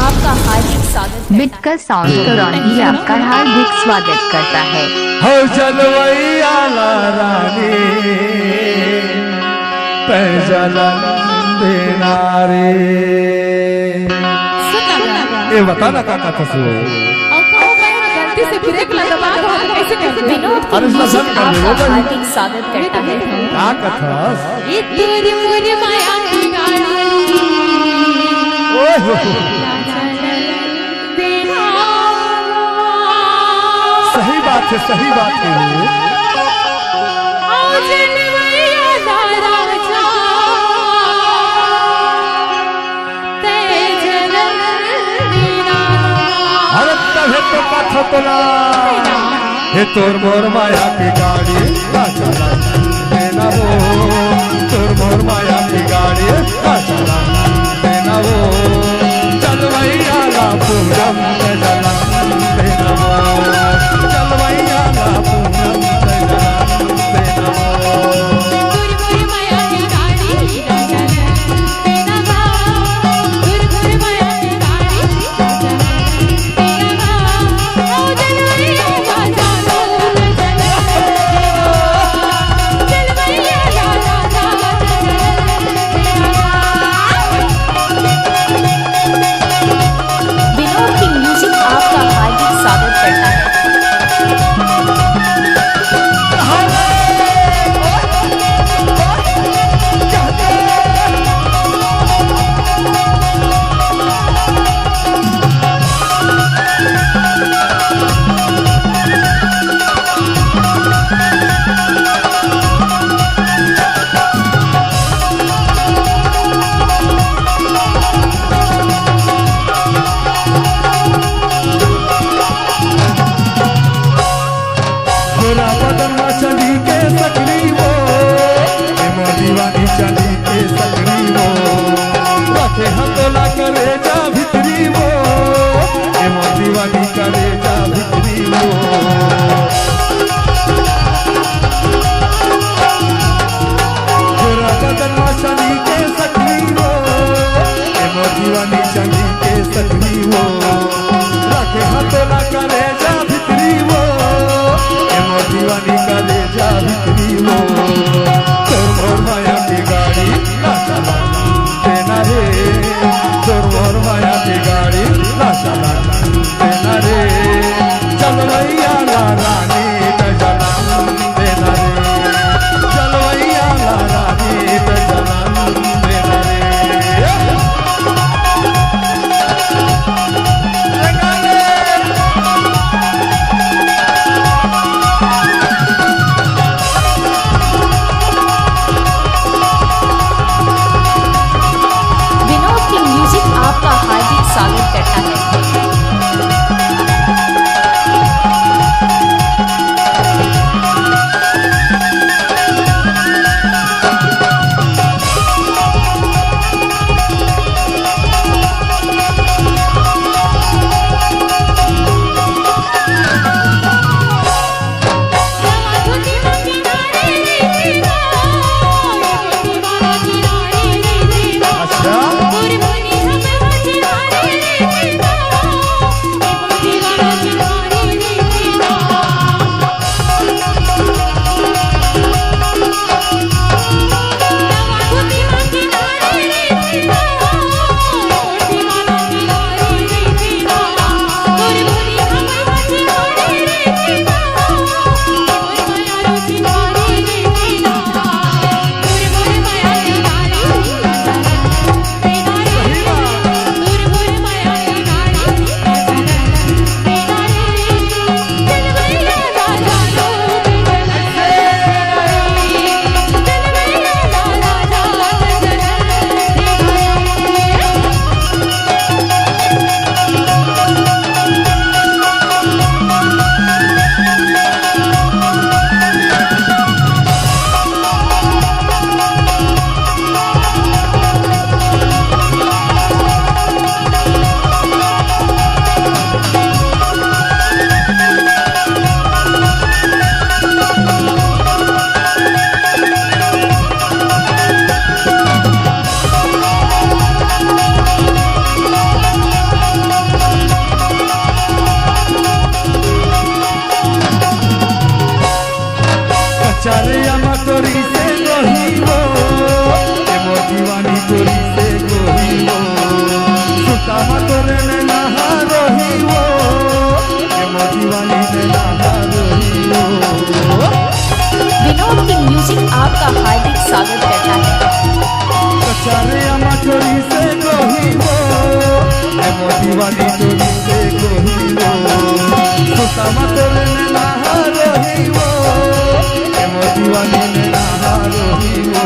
आपका हार्दिक स्वागत मिटकर साउंड करौंदी आपका हार्दिक स्वागत करता है। हो जलवैया रानी पहचान देना रे। ये बता ना का था सो गलती से ब्रेक लगा दबा कैसे कर विनोद अरे ससन कर दे आपका हार्दिक स्वागत करता है। का कथा ये तेरी मुझे माया की गाड़ी ओए देना सही बात है आज नवैया राजा तेजल दीना अरे तहे तो कथा तोला हे तोर मोर माया की गाड़ी का चला देना वो तोर मोर माया की गाड़ी का चला देना वो जलवैया ला पूरम जला देना वो जलवैया ला पूरम जला देना वो गुरगुर माया की गाड़ी चल देना गुरगुर माया की गाड़ी चल देना ओ जलवैया राजा जलवैया विनोद की म्यूजिक आपका हार्दिक स्वागत करता है। मेरा बदन चली के सकरी वो एमो दीवानी चली के सकरी वो रखे हतोला करे जा भितरी वो एमो दीवानी करे जा भितरी वो मेरा बदन चली के सकरी वो एमो दीवानी चली के सकरी वो रखे हतोला करे जा भितरी वो एमो दीवानी का ले जा भितरी वो तोर मोर माया की गाड़ी ना चला देना रे तोर मोर माया की गाड़ी ना चला देना रे चलवैया ला रानी न चला देना रे चलवैया ला रानी न चला देना रे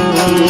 वो